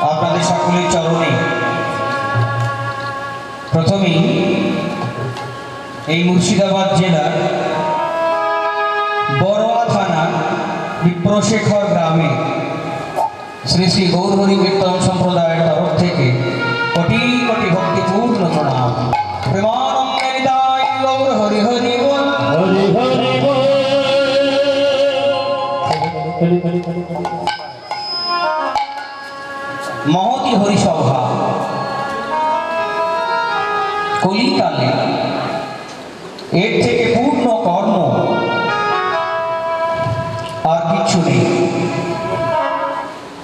আপনাদের সকলের চরণে প্রথমেই এই মুর্শিদাবাদ জেলার বড়োয়া থানা বিপ্রশেখর গ্রামে শ্রী শ্রী গৌরহরি কীর্তন সম্প্রদায়ের তরফ থেকে কোটি কোটি ভক্তিপূর্ণ প্রণাম। প্রেমানন্দে নিতাই গৌর হরি হরি বল, হরি হরি বল। মহতি হরিসভা কলিকালে এর থেকে পূর্ণ কর্ম আর কিছু নেই।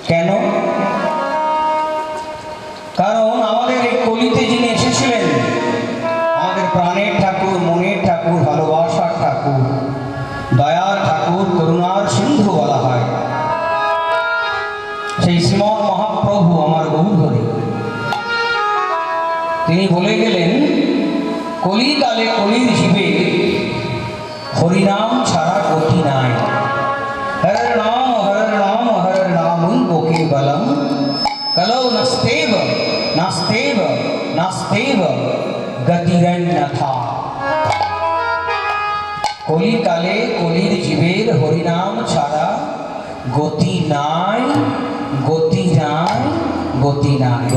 কেন? কারণ আমাদের এই কলিতে যিনি এসেছিলেন, আমাদের প্রাণের ঠাকুর, মনের ঠাকুর, ভালোবাসার ঠাকুর, দয়ার ঠাকুর, করুণার সিন্ধু বলা হয়, সেই শ্রীমৎ মহাপ্রভু আমার গৌরহরি, তিনি বলে গেলেন কলিকালে কলির জীবে হরিনাম ছাড়া গতি নাই। হরের নাম হরের নাম গোকে বলম কলৌ নাস্তেব নাস্তেব নাস্তেব গতিরন্যথা। কলিকালে কলির জীবের হরিনাম ছাড়া গতি নাই, গতি নাই, গতি নাই।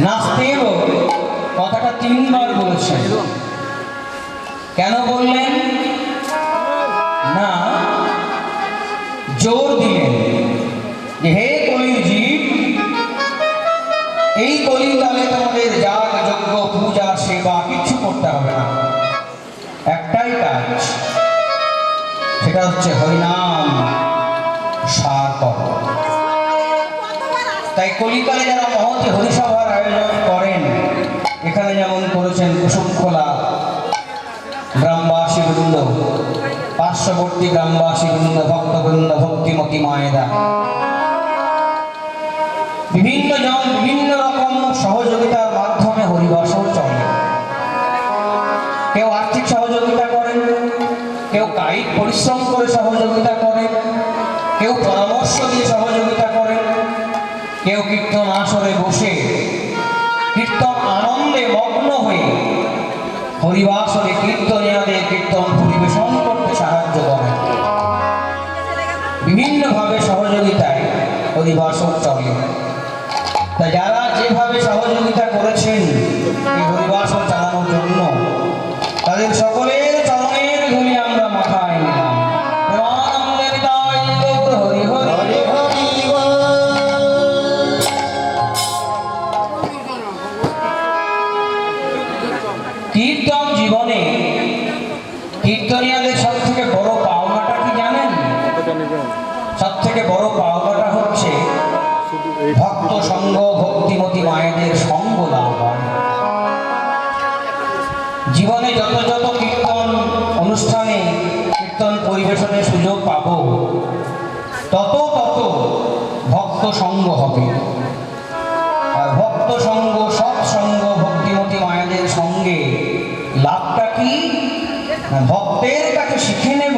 নাস্তেব কথাটা 3 বার বলেছেন। কেন বললেন? না, জোর দিলেন যে হে কলির জীব, এই কলিকালে তোমাদের যাগ যজ্ঞ পূজা সেবা কিছু করতে হবে না, একটাই কাজ, সেটা হচ্ছে হরিনাম সার করো। তাই কলিকালে যারা মহতি হরিসভার আয়োজন করেন, এখানে যেমন করেছেন কুসুমখোলা গ্রামবাসী বৃন্দ, পার্শ্ববর্তী গ্রামবাসী বৃন্দ, ভক্তবৃন্দ, ভক্তিমতী মায়েরা, বিভিন্ন জন বিভিন্ন রকম সহযোগিতার মাধ্যমে হরিবাসর চলে। কেউ আর্থিক সহযোগিতা করেন, কেউ কায়িক পরিশ্রম করে সহযোগিতা করেন, কেউ পরামর্শ দিয়ে সহযোগিতা করেন, কেউ কীর্তন আসরে বসে কীর্তন আনন্দে মগ্ন হয়ে হরিবাসরে কীর্তনীয়দের কীর্তন পরিবেশন করতে সাহায্য করেন। বিভিন্নভাবে সহযোগিতায় হরিবাসর চলে। তা যারা যেভাবে সহযোগিতা করেছেন এই হরিবাসর চালানোর জন্য, তাদের সকলের চরণের ধুলি আমরা মাথায় নিলাম। হরি হরি হরি। কীর্তন জীবনে কীর্তনীয়দের সব থেকে বড় পাওনাটা কি জানেন? সব থেকে বড় পাওনাটা হচ্ছে ভক্ত সঙ্গ, ভক্তিমতী মায়েদের সঙ্গ লাভ হয়। জীবনে যত যত কীর্তন অনুষ্ঠানে কীর্তন পরিবেশনের সুযোগ পাব, তত তত ভক্ত সঙ্গ হবে। আর ভক্ত সঙ্গ, সৎসঙ্গ, ভক্তিমতী মায়েদের সঙ্গে লাভটা কি? ভক্তের কাছে শিখে নেব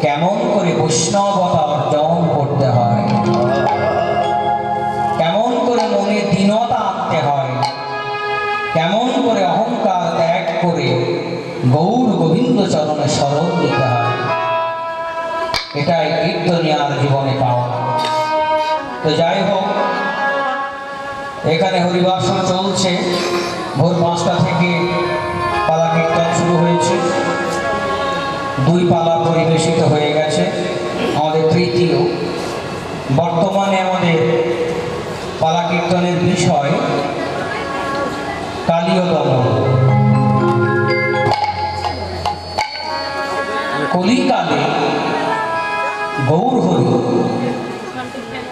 কেমন করে বৈষ্ণবতা অর্জন করতে হয়, কেমন করে মনে দীনতা আনতে হয়, কেমন করে অহংকার ত্যাগ করে গৌর গোবিন্দ চরণে শরণ দিতে হয়। এটাই কীর্তনিয়ার জীবনে পাওয়া। তো যাই হোক, এখানে হরিবাসন চলছে। ভোর 5টা থেকে পালা কীর্তন শুরু হয়েছে, 2 পালা পরিবেশিত হয়ে গেছে, আমাদের তৃতীয়। বর্তমানে আমাদের পালা কীর্তনের বিষয় কালীয় দমন। কলিকালে গৌরহরি,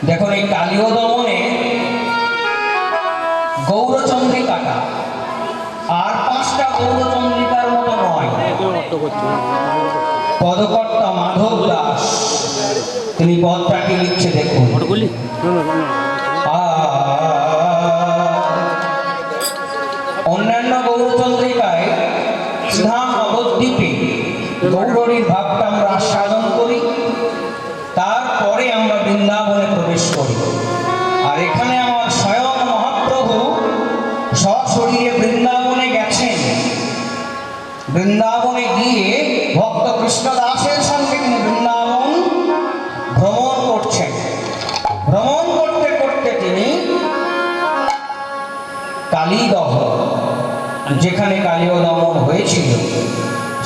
দেখুন এই কালীয় দমনে গৌরচন্দ্রিকাটা আর 5টা গৌরচন্দ্রিকার মতো নয়। পদকর্তা মাধব দাস তিনি পদটাকে লিখছে, দেখুন। অন্যান্য গৌরচন্দ্রিকায় ব্রিজধাম নবদ্বীপে গৌরহরির ভাবটা আমরা আস্বাদন করি, তারপরে আমরা বৃন্দাবনে প্রবেশ করি। আর এখানে আমার স্বয়ং মহাপ্রভু সশরীরে বৃন্দাবনে গেছেন। বৃন্দাবনে গিয়ে ভক্ত কৃষ্ণদাসের সঙ্গে তিনি বৃন্দাবন ভ্রমণ করছেন। ভ্রমণ করতে করতে তিনি কালীদহ, যেখানে কালীয় দমন হয়েছিল,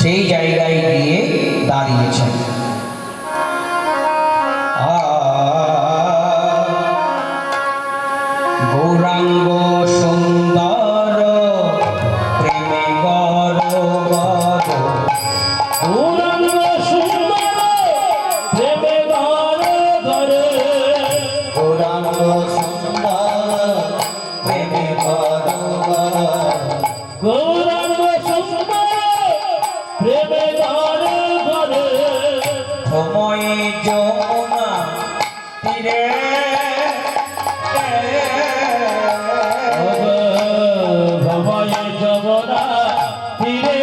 সেই জায়গায় গিয়ে দাঁড়িয়েছেন। গৌরাঙ্গ সুন্দর প্রেমে গর গর, গৌরাঙ্গ সুন্দর প্রেমে গর গর, গৌরাঙ্গ সুন্দর প্রেমে গর গর, গৌরাঙ্গ সুন্দর প্রেমে গর গর, সময়ে যমুনা তীরে ভবায় যমুনা তীরে,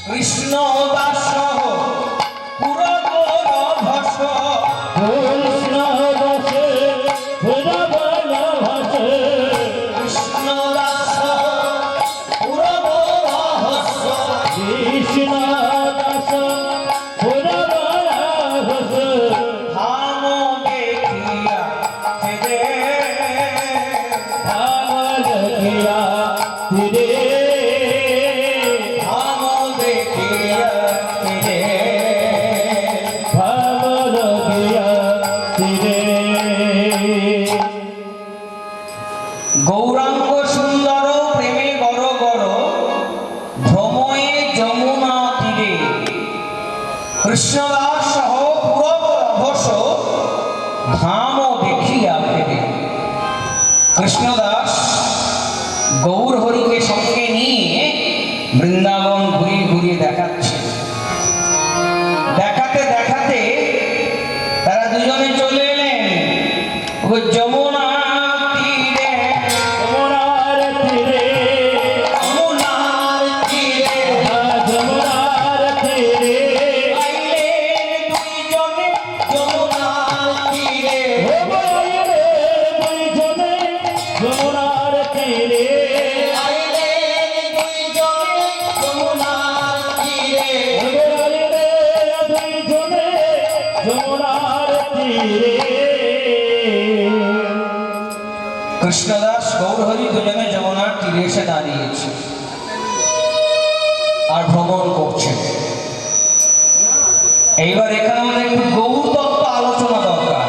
কৃষ্ণ দাস পুরবর ভস, কৃষ্ণ দাসে পুরবর ভস, কৃষ্ণ দাস পুরবর ভস, কৃষ্ণ দাস পুরবর ভস, ধাম দেখিয়া হেরে, ভাবল কিয়া তীরে, ধাম দেখিয়া হেরে, ভাবল কিয়া তীরে। গৌরাঙ্গ সুন্দর প্রেমে গর গর, ভ্রময়ে যমুনা তীরে, কৃষ্ণদাস সহ পুরবর অভস, ধাম দেখিয়া ফেরে। কৃষ্ণদাস গৌর হরিকে সঙ্গে নিয়ে বৃন্দাবন ঘুরিয়ে ঘুরিয়ে দেখাচ্ছে। দেখাতে দেখাতে তারা দুজনে চলে এলেন ওই যমুনা তীরে, যমুনার তীরে, যমুনার তীরে যমুনার তীরে, আইলেন দুইজনে যমুনার তীরে, ভবাইরে দুইজনে যমুনার তীরে, আইলেন দুইজনে যমুনার তীরে, ভবাইরে দুইজনে যমুনার তীরে। কৃষ্ণদাস গৌরহরি দুজনে যমুনার তীরে এসে দাঁড়িয়েছে আর ভ্রমণ করছেন। এইবার এখানে আমাদের একটু গৌর তত্ত্ব আলোচনা দরকার।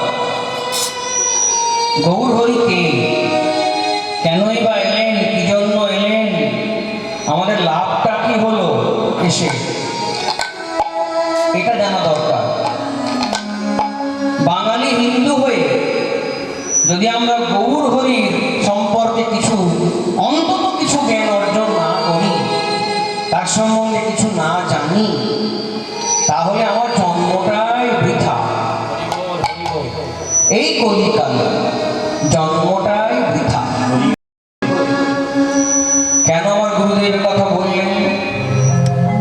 গৌর হরি কে, কেনই বা এলেন, কি জন্য এলেন, আমাদের লাভটা কি হলো এসে, এটা জানা দরকার। বাঙালি হিন্দু হয়ে যদি আমরা গৌর হরির সম্পর্কে কিছু অন্তত কিছু জ্ঞান অর্জন না করি, তার সম্বন্ধে কিছু না জানি, তাহলে আমার জন্মটাই বৃথা। এই কলিকালে জন্মটাই বৃথা। কেন আমার গুরুদেবের কথা বললেন?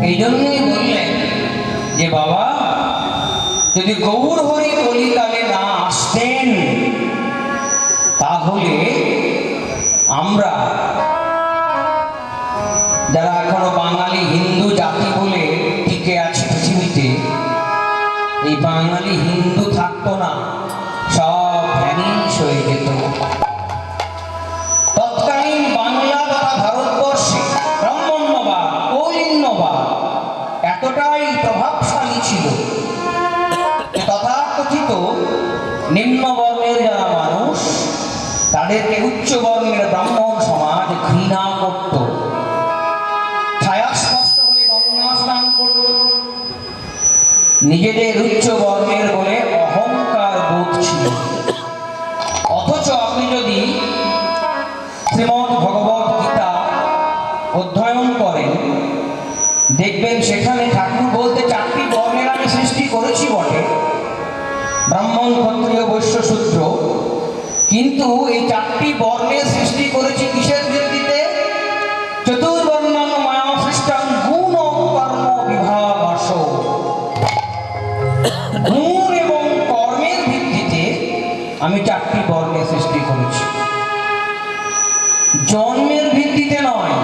এই জন্যই বললেন যে বাবা, যদি গৌর হরি কলিকালে না আসতেন, তাহলে আমরা যারা এখনো বাঙালি হিন্দু জাতি বলে টিকে আছে পৃথিবীতে, এই বাঙালি হিন্দু থাকতো না, সব ভ্যানিশ হয়ে যেত। তৎকালীন বাংলা তথা ভারতবর্ষে ব্রাহ্মণ্যবাদ, কৌলিন্যবাদ এতটাই প্রভাবশালী ছিল, তথাকথিত নিম্নবর্ণের যারা মানুষ, তাদেরকে উচ্চ বর্ণের ব্রাহ্মণ সমাজ ঘৃণা করত। ছায়া স্পষ্ট হলে গঙ্গা স্নান করত। নিজেদের উচ্চ বর্ণের বলে অহংকার বোধ ছিল। অথচ আপনি যদি শ্রীমদ্ ভগবত গীতা অধ্যয়ন করেন, দেখবেন সেখানে ঠাকুর বলতে 4টি বর্ণের আমি সৃষ্টি করেছি বটে, ব্রাহ্মণ, ক্ষত্রিয়, বৈশ্য, শূদ্র, কিন্তু এই 4টি বর্ণের সৃষ্টি করেছি কিসের ভিত্তিতে? চতুর্বর্ণং মায়া সৃষ্টং গুণ কর্ম বিভাবাস। গুণ এবং কর্মের ভিত্তিতে আমি 4টি বর্ণের সৃষ্টি করেছি, জন্মের ভিত্তিতে নয়।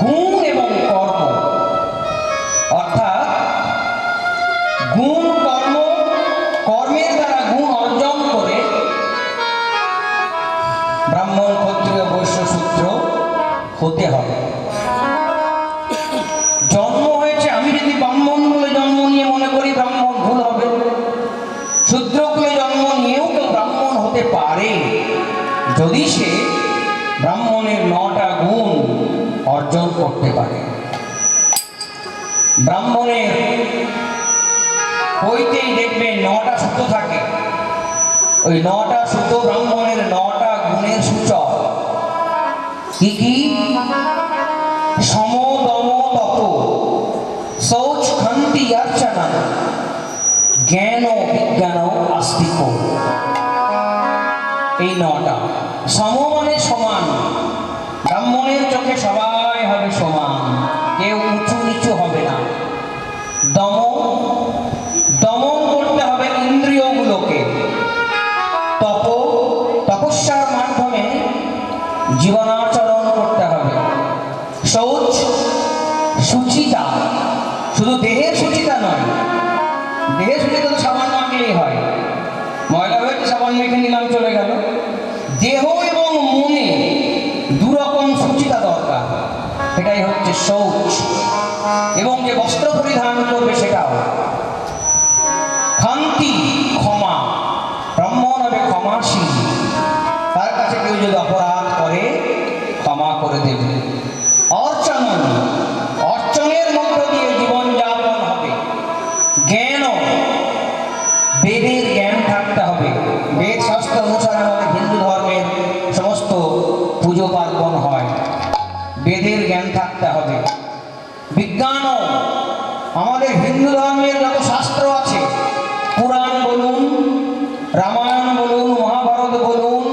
গুণ এবং কর্ম, অর্থাৎ গুণ কর্ম, কর্মের দ্বারা গুণ অর্জন করে ব্রাহ্মণ, ক্ষত্রিয়, বৈশ্য, শূদ্র হতে হবে। জন্ম হয়েছে, আমি যদি ব্রাহ্মণ বলে জন্ম নিয়ে মনে করি ব্রাহ্মণ, ভুল হবে। শূদ্র কুলে জন্ম নিয়েও কেউ ব্রাহ্মণ হতে পারে যদি সে ব্রাহ্মণের 9টা গুণ অর্জন করতে পারে। ব্রাহ্মণের বইতেই দেখবেন 9টা সূত্র থাকে, ওই 9টা সূত্র ব্রাহ্মণের 9টা গুণের সূচক। কি কি? সম, দম, তপ, শৌচ, ক্ষান্তি, অর্চনা, জ্ঞান, বিজ্ঞান, আস্তিক। এই 9টা। সম মানে সমান, ব্রাহ্মণের চোখে সবাই হবে সমান, কেউ উঁচু নিচু হবে না। দম, দমন করতে হবে ইন্দ্রিয়গুলোকে। তপ, তপস্যার মাধ্যমে জীবনাচরণ করতে হবে। শৌচ, শুচিতা, শুধু দেহের শুচিতা নয়, দেহের শুচিতা তো সাবান মাখলেই হয়, ময়লা হয়েছে সাবান মেখে নিলাম চলে গেল। দেহ এবং মনে দুরকম শুচিতা দরকার, এটাই হচ্ছে শৌচ। এবং যে বস্ত্র পরিধান করবে সেটাও। ক্ষান্তি, ক্ষমা, ব্রাহ্মণ হবে ক্ষমাশীল, তার কাছে কেউ যদি অপরাধ করে ক্ষমা করে দেবে। অর্চনন, অর্চনের মধ্য দিয়ে জীবনযাপন হবে। জ্ঞান, বেদের জ্ঞান থাকতে হবে। বেদ শাস্ত্র অনুসারে আমাদের হিন্দু ধর্মের সমস্ত পুজো পার্বণ হয়, বেদের জ্ঞান থাকতে হবে। বিজ্ঞান, আমাদের হিন্দু ধর্মের যত শাস্ত্র আছে, পুরাণ বলুন, রামায়ণ বলুন, মহাভারত বলুন,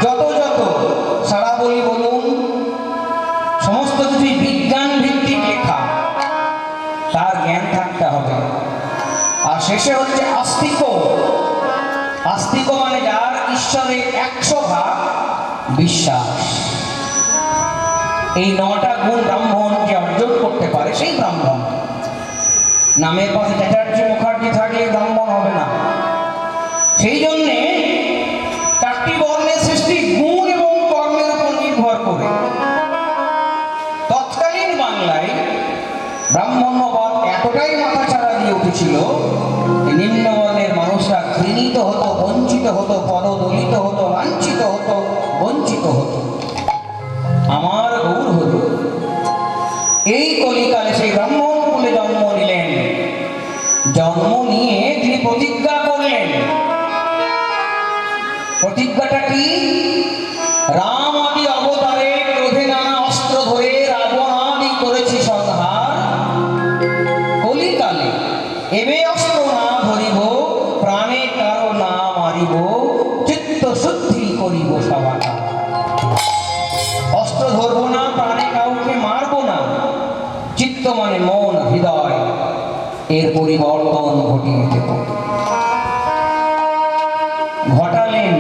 যত যত সারাবলি বলুন, সমস্ত কিছুই বিজ্ঞান ভিত্তিক লেখা, তার জ্ঞান থাকতে হবে। আর শেষে হচ্ছে আস্তিক। আস্তিক মানে যার ঈশ্বরে 100% বিশ্বাস। এই 9টা গুণ ব্রাহ্মণ যে অর্জন করতে পারে সেই ব্রাহ্মণ। নামের পাশে চ্যাটার্জি মুখার্জি থাকলে ব্রাহ্মণ হবে না। সেই জন্যে 4টি বর্ণের সৃষ্টি গুণ এবং কর্মের উপর নির্ভর করে। তৎকালীন বাংলায় ব্রাহ্মণ্যবাদ এতটাই মাথাচাড়া দিয়ে উঠেছিল, নিম্ন বর্ণের মানুষরা ঘৃণিত হতো, বঞ্চিত হতো, পদদলিত হতো, লাঞ্ছিত হতো, বঞ্চিত হতো। আমার গৌর হল এই কলিকালে সেই ব্রাহ্মণ কুলে জন্ম নিলেন। জন্ম নিয়ে তিনি প্রতিজ্ঞা করলেন। প্রতিজ্ঞাটা কি? রাম আদি অবতারে ক্রোধে নানা অস্ত্র ধরে রাবণ আদি করেছি সংহার, কলিকালে এবে অস্ত্র না ধরিব, প্রাণে কারো না মারিব, চিত্ত শুদ্ধি করিব সবাটা। অস্ত্র ধরবো না, প্রাণে কাউকে মারবো না, চিত্ত মানে মন, হৃদয়, এর পরিবর্তন ঘটিয়ে দেব। ঘটালেন।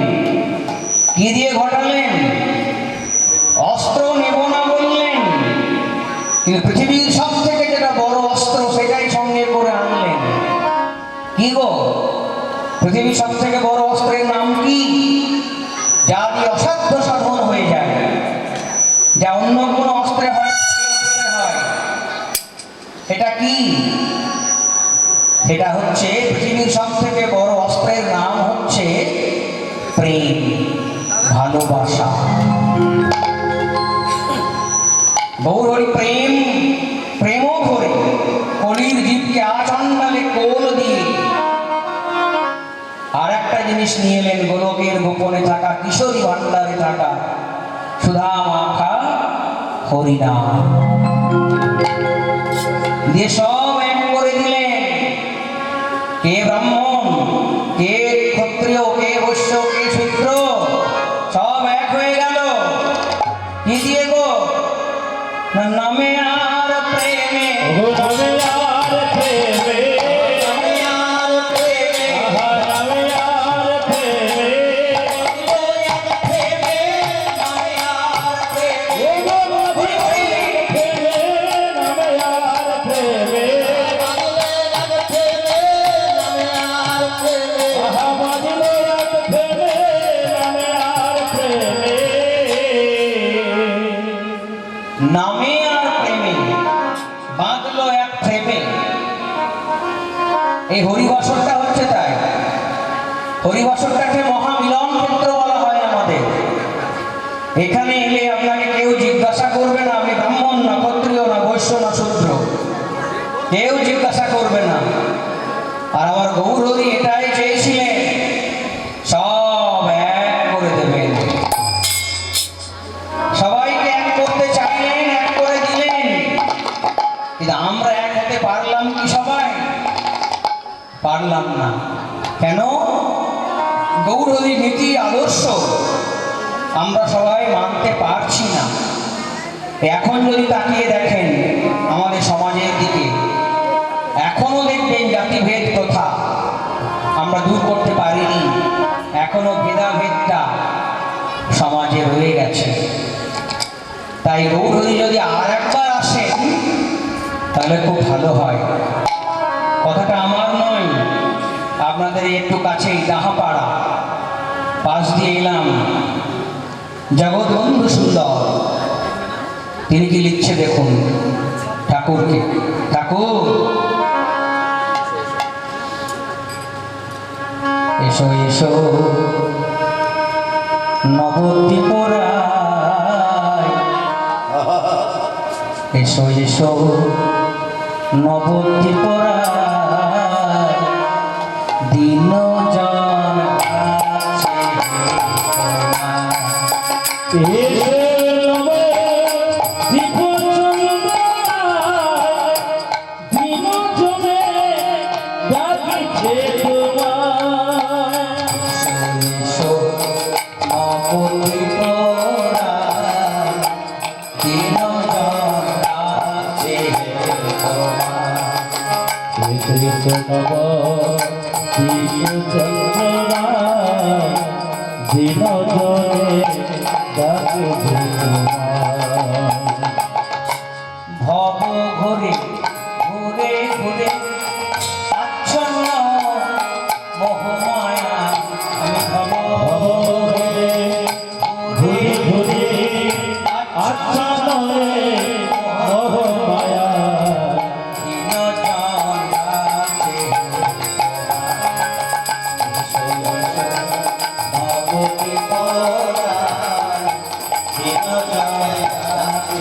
কি দিয়ে ঘটালেন? অস্ত্র নেব না বললেন, কিন্তু পৃথিবীর সব থেকে যেটা বড় অস্ত্র সেটাই সঙ্গে করে আনলেন। কি গো? পৃথিবীর সব থেকে বড় অস্ত্রের নাম কি? যা দিয়ে অসাধ্য সাধন হয়ে যায়, যা অন্য কোনো অস্ত্রে হয়। এটা কি? এটা হচ্ছে পৃথিবীর সব থেকে বড় অস্ত্রের নাম হচ্ছে প্রেম, ভালোবাসা। গৌরী প্রেম, প্রেম ভরে কলির জীবকে আচণ্ডালে কোল দিয়ে আর একটা জিনিস নিয়ে এলেন, গোলকের গোপনে থাকা, কিশোরী ভান্ডারে থাকা সুধা মাখা হরিনাম। দিয়ে সব এক করে দিলেন। কে ব্রাহ্মণ, কে ক্ষত্রিয়, কে বৈশ্য, কে শূদ্র, সব এক হয়ে গেল। কি দিয়ে গো? না নামে আর প্রেমে, ওগো নামে আর প্রেমে, নামে আর প্রেমে, আহা নামে আর প্রেমে, প্রেমে, নামে আর প্রেমে। ওগো নামে আর প্রেমে, নামে আর প্রেমে, আহা বাঁধলো এক প্রেমে, নামে আর প্রেমে। নামে আর প্রেমে বাঁধলো এক প্রেমে। এই হরিবাসরটা হচ্ছে তাই। হরিবাসরটাকে মহামিলন ক্ষেত্র বলা হয় আমাদের। এখানে এলে আপনাকে কেউ জিজ্ঞাসা করবে না আমি ব্রাহ্মণ না ক্ষত্রিয় না বৈশ্য না শূদ্র, কেউ জিজ্ঞাসা করবে না। আর আমার গৌরহরি এটাই চেয়েছিলেন, সব এক করে দেবেন। সবাইকে এক করতে চাইলেন, এক করে দিলেন। কিন্তু আমরা এক হতে পারলাম কি সবাই? পারলাম না। কেন? গৌরহরি নীতি আদর্শ আমরা সবাই মানতে পারছি না। এখন যদি তাকিয়ে দেখেন আমাদের সমাজের দিকে, এখনো দেখবেন জাতিভেদ প্রথা আমরা দূর করতে পারিনি। এখনো ভেদাভেদটা সমাজে রয়ে গেছে। তাই গৌরহরি যদি আর একবার আসেন তাহলে খুব ভালো হয়। কথাটা আমার নয়, আপনাদের একটু কাছেই দাহাপাড়া পাশ দিয়ে এলাম। জগৎবন্ধু সুন্দর তিনি কি লিখছে দেখুন ঠাকুরকে। ঠাকুর এসো এসো নবদ্বীপরায়, এসো এসো নবদ্বীপরায়, দীনজন আছে তোমার। এসে নবে দীপচন্দ্রায়, দিনজনে ডাকিছে তোমায়। এসো নবদ্বীপরায়, দীনজন আছে তোমার। এসে নব দীপচন্দ্রায়, দিনজনে ডাকিছে তোমায়। ভব ঘুরে ঘুরে ঘুরে আচ্ছন্ন মোহমায়া, আমি ভব ঘুরে ঘুরে আচ্ছা নয় মোহমায়া। দীনজন আছে নবদ্বীপরায়, দীনজন আছে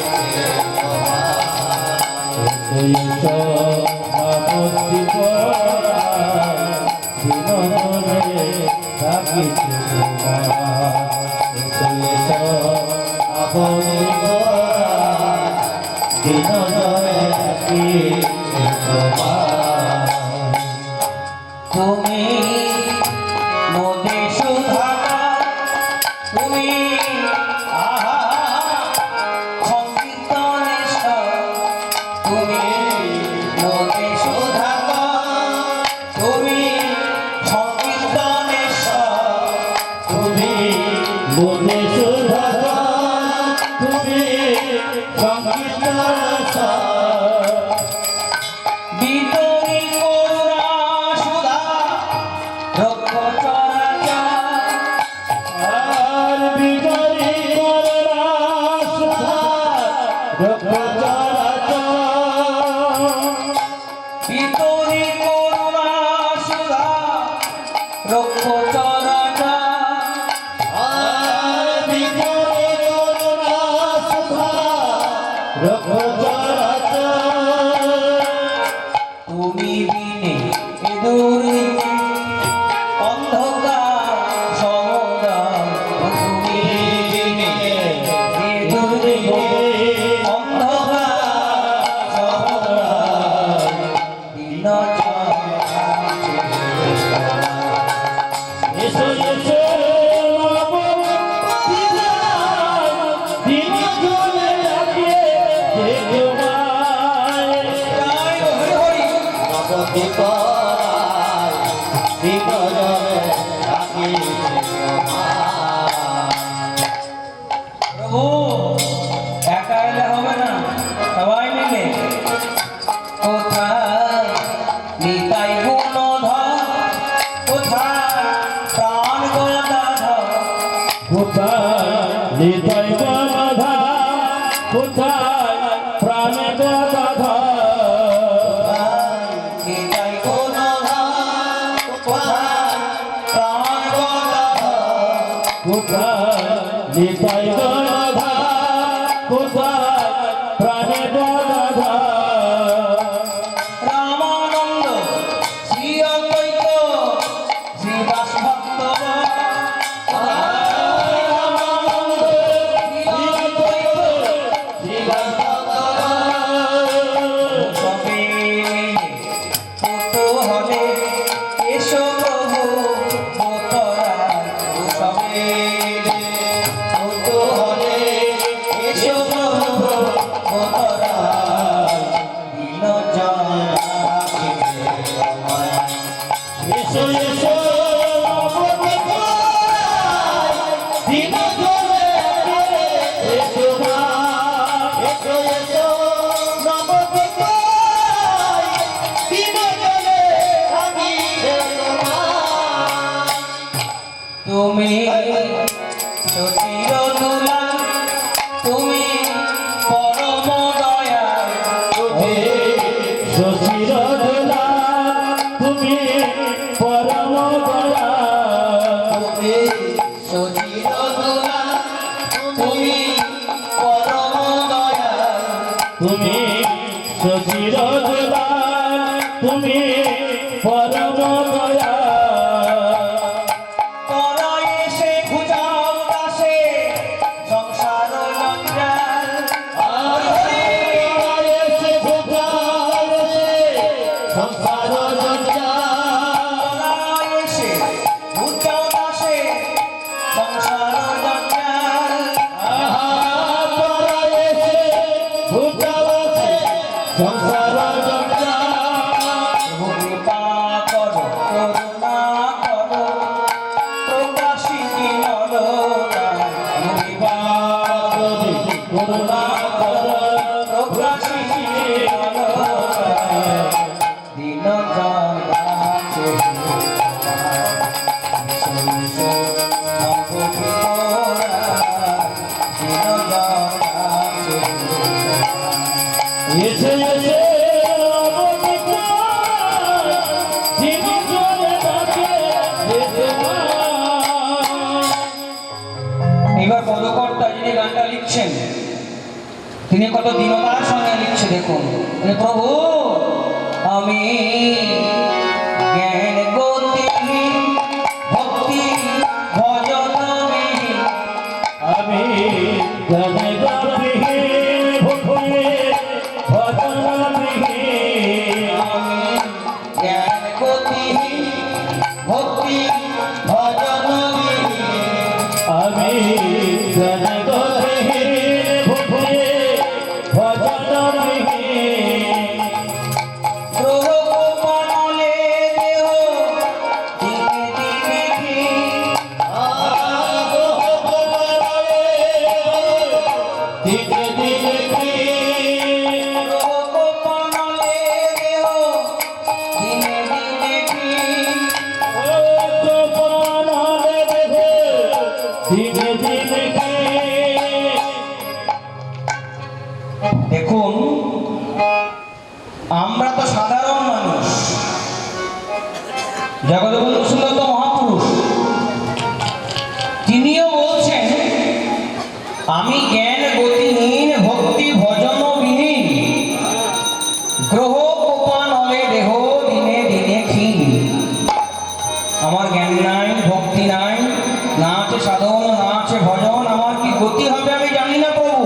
তুমি মোদে সুধাকার, তুমি আহা সংকীর্তনেশ্বর, তুমি মোদে সুধাকার, তুমি সংকীর্তনেশ্বর, তুমি বোধে সুধাকার, তুমি সংকীর্তনেশ্বর। বিতরী করুণা সুধা রক্ষ চরাচর, আর বিজয়ী করুণা সুধা রঘুচরাচর। বিতরী করুণা সুধা রক্ষ চরাচর, আর বিজয়ী করুণা সুধা রঘুচরাচর। তুমি বিনে এ দুর্নীতি অন্ধকার সমুদয়, তুমি বিনে এ দুর্নীতি অন্ধকার সমুদয়, যে তোমায় জয় হরি হরি। নবদ্বীপ রায় বিগজনে রাখি প্রভু একা এলে হবে না, সবাই মিলে। কোথায় নিতাই গুণধর, কোথায় প্রাণ গদাধর, কোথায় হৃদয় বাধা কোথায় প্রাণে বাধা নিতাই গুণধর, কোথায় প্রাণ গদাধর। কোথায় হৃদয় বাধা কোথায় প্রাণে বাধা রামানন্দ শ্রী অদ্বৈত শ্রীবাস ভক্ত রামানন্দ শ্রী অদ্বৈত শ্রীবাস ভক্ত সবে কুতূহলে এসো প্রভু মোতরায় সবে কুতূহলে এসো প্রভু মোতরায় দিন এসো এসো নবদ্বীপ রায় দিন জলে এসো মা এসো এসো নবদ্বীপ রায় দিন জলে আমি এসো মা তুমি সচির দুলা, তুমি পরম দয়াল, হে শশীর দোলা তুমি পরম দয়া তুমি সচির দুলা, তুমি পরম দয়াল। তুমি শশীর দোলা তুমি পরম দয়া তোরা এসে খুঁজাও দাসে সংসার জঞ্জাল। এসে ভোগালে সংসার জঞ্জাল তোরা এসে খুঁজাও দাসে সংসার জঞ্জাল। তোরা এসে ভোগালে সংসার জঞ্জাল কৃপা করো, করুণা করো, প্রকাশিনী নরনা। কৃপা করুণা কর প্রকাশিনী নরনা। দিন জন্মাছে এসে এসে নবদ্বীপ রায় দিন জলে ডাকে এসো মা এবার পদকর্তা যিনি গানটা লিখছেন তিনি কত দীনতার সঙ্গে লিখছে দেখুন। বলে, প্রভু আমি জ্ঞান গতিহীন, ভক্তি ভজনবিহীন, আমি গানে গাবিহীন ভুলে ভজনবিহীন আমি জ্ঞান গতিহীন, ভক্তি ভজনবিহীন। আমি গানে গাবিহীন ভুলে ভজনবিহীন গ্রহ কমলে দেহ দিনে দিনে ক্ষীণ। দিনে দিনে গ্রহ কমলে দেহ দিনে দিনে ক্ষীণ। দিনে দিনে দেখুন আমরা তো সাধারণ মানুষ, জগৎবন্ধু সুন্দর তো মহাপুরুষ, তিনিও বলছেন আমি জ্ঞান গতিহীন, ভক্তি ভজনবিহীন, গ্রহ কোপানলে দেহ দিনে দিনে ক্ষীণ। আমার জ্ঞান নাই, ভক্তি নাই, না আছে সাধন, না আছে ভজন, আমার কি গতি হবে আমি জানি না প্রভু।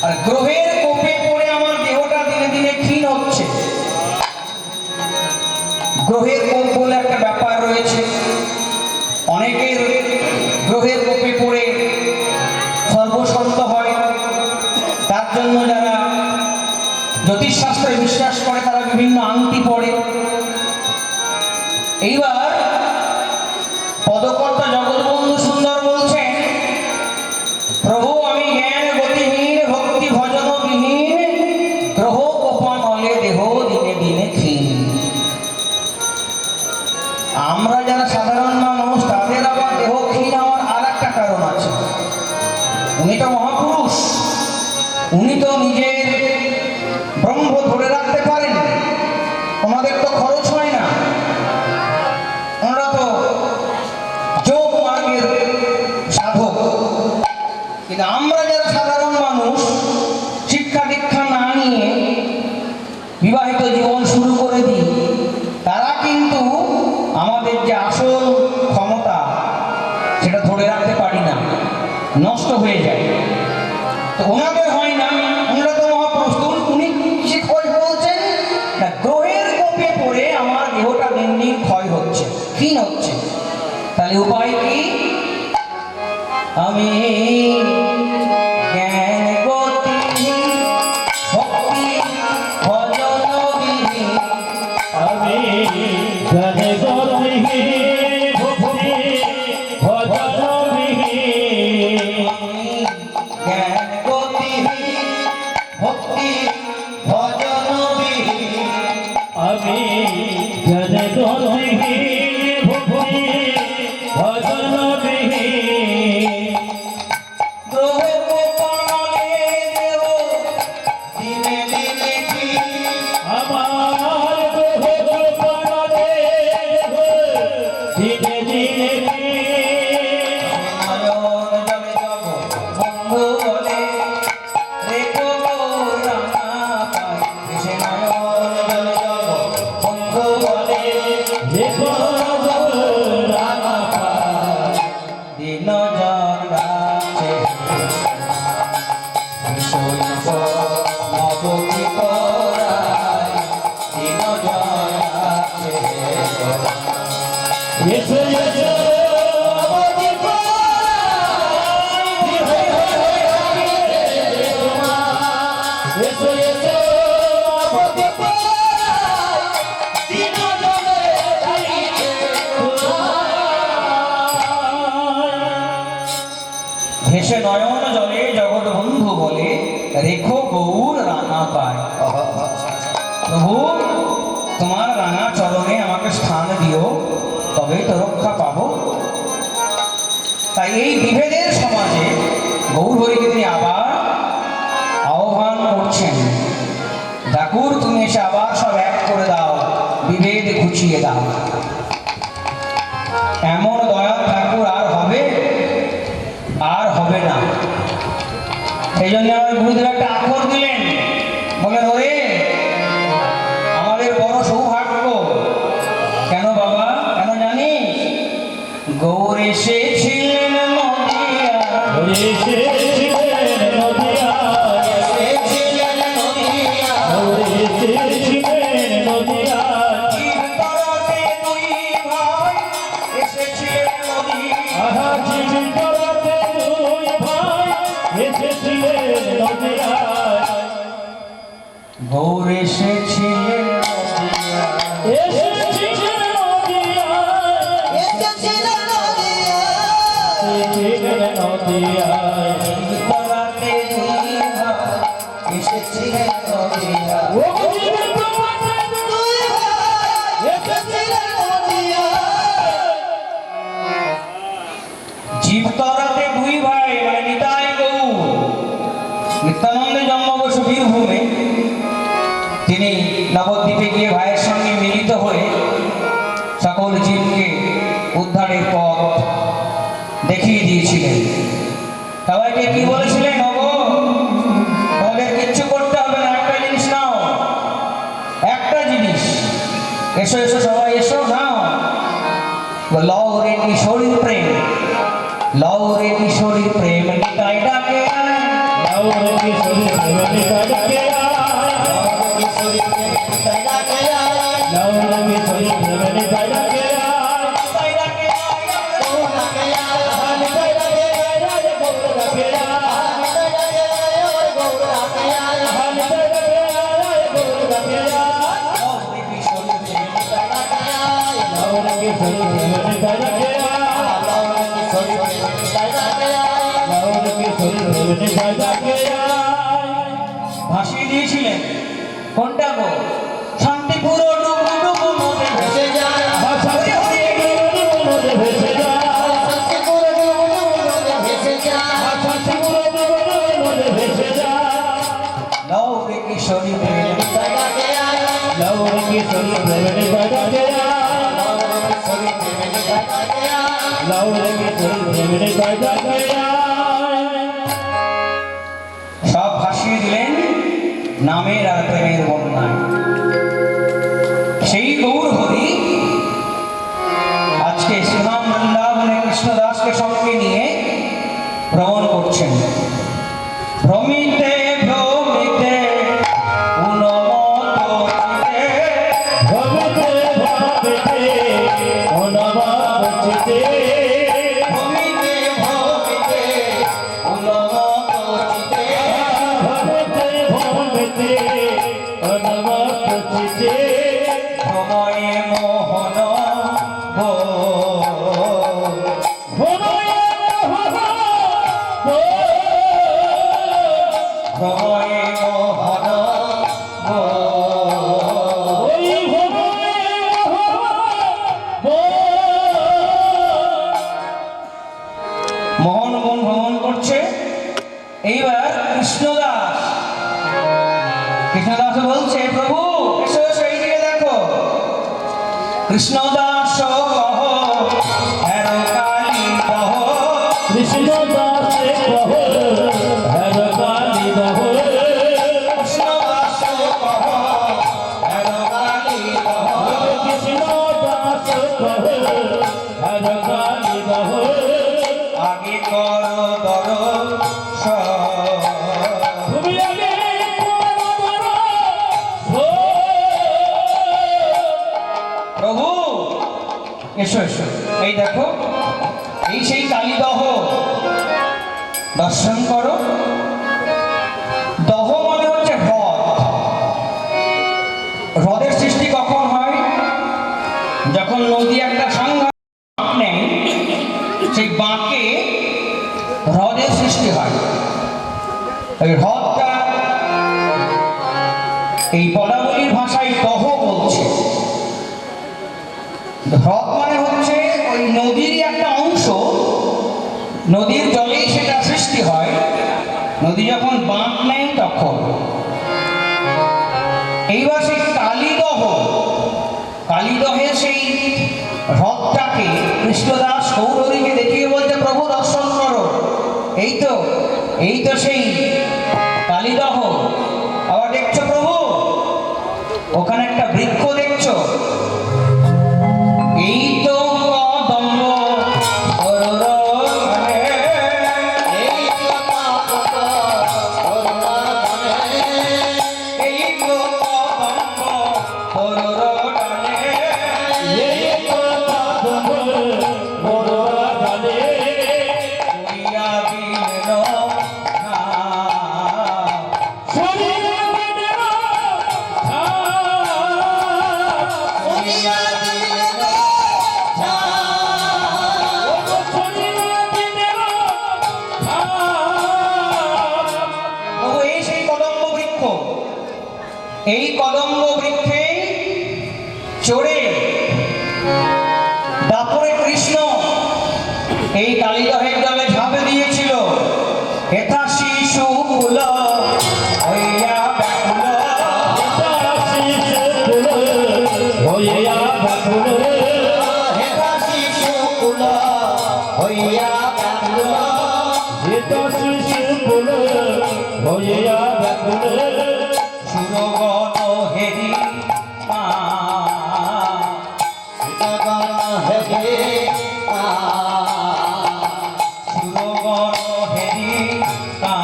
আর গ্রহের কোপে পড়ে আমার দেহটা দিনে দিনে ক্ষীণ হচ্ছে। গ্রহের কোপ বলে একটা ব্যাপার রয়েছে, অনেকের গ্রহের কোপে পড়ে সর্বসন্ত হয়, জন্য যারা জ্যোতিষশাস্ত্রে বিশ্বাস করে তারা বিভিন্ন আংটি পড়ে। এইবার পদকর্তা জগৎবন্ধু সুন্দর বলছেন, প্রভু আমি জ্ঞান গতিহীন ভক্তি ভজন বিহীন, গ্রহ গোপন হলে দেহ দিনে দিনে ক্ষীণ। আমরা যারা সাধারণ মানুষ তাদের আবার দেহ ক্ষীণ হওয়ার আর একটা কারণ আছে। উনি তো মহাপুরুষ, উনি তো নিজের ব্রহ্ম ধরে রাখতে পারেন, ওনাদের তো খরচ হয় না, ওনারা তো যোগ মার্গের সাধক। কিন্তু আমরা যারা সাধারণ মানুষ শিক্ষা দীক্ষা না নিয়ে বিবাহিত জীবন শুরু করে দিই, তারা কিন্তু আমাদের যে আসল ক্ষমতা সেটা ধরে রাখতে পারি না, নষ্ট হয়ে যায়। তো ওনাদের হয় না, ওনারা তো মহাপুরুষ। উনি সে ক্ষয় বলছেন না, গ্রহের কোপে পড়ে আমার দেহটা দিন দিন ক্ষয় হচ্ছে, ক্ষীণ হচ্ছে। তাহলে উপায় কি? আমি জ্ঞান গতি ভক্তি ভজন বিহীন, আমি জ্ঞান গতিহীন ভক্তি ভজন বিহীন, জ্ঞান গতিহীন ভক্তি ভজন বিহীন, আমি জ্ঞান গতিহীন ভক্তি ভজন বিহীন, গ্রহ গোপনে দেহ দিনে দিনে ক্ষীণ। আমার গ্রহ গোপনে দিনে দিনে ক্ষীণ। নয়ন জলে যাব বন্ধু বলে রেখো রাঙা পাই, এসে নয়ন জলে যাব বন্ধু বলে দেখো রাঙা পায়, দিন জন রাখছে নবকি করায়, দিন জন রাখছে এসো এসো আমাদের এসো এসো আমাদের ভেসে নয়ন জলে জগৎ বন্ধু বলে রেখো গৌর রাঙা পায়। প্রভু তোমার রাঙা চরণে আমাকে স্থান দিও, তবেই তো রক্ষা পাবো। তাই এই বিভেদের সমাজে গৌরহরিকে তিনি আবার আহ্বান করছেন, ঠাকুর তুমি এসে আবার সব এক করে দাও, বিভেদ ঘুচিয়ে দাও। এমন দয়া ঠাকুর আর হবে? আর হবে না। সেই জন্য আমার গুরুদেব একটা আখর দিলেন, বলেন ওরে আমাদের বড় সৌভাগ্য। কেন বাবা, কেন জানিস? গৌর এসেছিলেন নদিয়া, এসেছিলেন নদিয়ায়, এসেছিলেন নদিয়া, এসেছিলেন নদিয়ায়, জীবতরতে দুই ভাই এসেছিলেন নদিয়া। আহা জীবনতরতে দুই ভাই এসেছিলেন নদিয়ায়, গৌর এসেছিলেন নদিয়া, এসেছিলেন নদিয়ায়, এসেছিলেন নদিয়া, এসেছিলেন নদিয়ায়, জীবতরতে দুই ভাই এসেছিলেন নদিয়া। ও জীবনতরতে দুই ভাই এসেছিলেন নদিয়া, জীবতরাতে দুই ভাই মানে নিতাই গৌর। নিত্যানন্দে জন্মবর্ষ বীরভূমে তিনি নবদ্বীপে গিয়ে ভাইয়ের সঙ্গে মিলিত হয়ে সকল জীবকে উদ্ধারের পথ দেখিয়ে দিয়েছিলেন। সবাইকে কি বলেছিলেন? ওগো তোমাদের কিচ্ছু করতে হবে না, একটা জিনিস নাও, একটা জিনিস, এসো এসো সবাই এসো নাও, লও রে কিশোরীর প্রেম, লও রে কিশোরীর প্রেম, নিতাই ডাকে আয়, লাউরে কিশোরী প্রেমিকা ডাকে আয়, লও রে কিশোরীর প্রেম, নিতাই ডাকে আয়, লাউরে কিশোরী প্রেমিকা ডাকে আয়, নিতাই ডাকে আয়, ডাকে আয়, নিতাই ডাকে আয়, গৌর ডাকে আয়, কিশোরী প্রেম গৌর কিশোরী প্রেমের কথা গেয়া কিশোরী প্রেম গৌর কিশোরী প্রেমের কথা গেয়া সব ভাসিয়ে দিলেন নামের আর প্রেমের বন্যায়। সেই গৌর হরি আজকে শ্রীরাম বৃন্দাবনে কৃষ্ণদাসকে সঙ্গে নিয়ে ভ্রমণ করছেন। ভ্রমিতে ভ্রমিতে উন্মত্ত চিত্তে, ভবতে ভবতে অনবত চিতে ভ্রমিতে ভ্রমিতে উন্মত্ত চিত্তে, ভবতে ভবতে অনবত চিতে ভ্রময়ে মোহন ভ্রময়ে মোহন মোহন মন ভ্রমণ করছে। এইবার কৃষ্ণদাস কৃষ্ণদাস বলছে, প্রভু এসো এসো, এইদিকে দেখো। কৃষ্ণদাস কহ হেরো কালী কহ, কৃষ্ণ দাসে কহ হর কালী দহ কৃষ্ণদাস কহ হেরো কালী কহ, কৃষ্ণ দাস কহ হর কালী দহ আগে কর দর্শন। তুমি আগে প্রভু এসো এসো, এই দেখো এই সেই কালীদহ, দর্শন করো। দহ মানে হচ্ছে হ্রদ। হ্রদের সৃষ্টি কখন হয়? যখন নদী একটা সংঘাত নেয়, সেই বাঁকে হ্রদের সৃষ্টি হয়। এই হ্রদটা এই পদাবলীর ভাষায় দহ বলছে। হ্রদ মানে হচ্ছে ওই নদীরই একটা অংশ, নদীর জলেই সেটা সৃষ্টি হয়। নদী যখন বাঁক নেয় তখন। এইবার সেই কালীদহে সেই হ্রদটাকে কৃষ্ণদাস গৌরহরিকে দেখিয়ে বলছে, প্রভু দর্শন করো। এই তো সেই কালীদহ। আবার দেখছো প্রভু ওখানে একটা বৃক্ষ দেখছো, এই তো কদম্ব অরণ্যে, এই কথা এই তো কদম্ব অরণ্যে, এই কথা বড় জানে করিয়া দিলেন না। শরীরে দেবা শুনিয়া দিলেন প্রভু এই সেই কদম্ব বৃক্ষ, এই কদম্ব বৃক্ষে চড়ে দাপরে কৃষ্ণ এই কালীদহের জলে ঝাঁপে দিয়েছিল। হেথা শিশু কুল হইয়া ব্যাকুল, হেথা শিশু কুল হইয়া ব্যাকুল, সুরগণ হেরি মা, সুরগণ হেরি মা।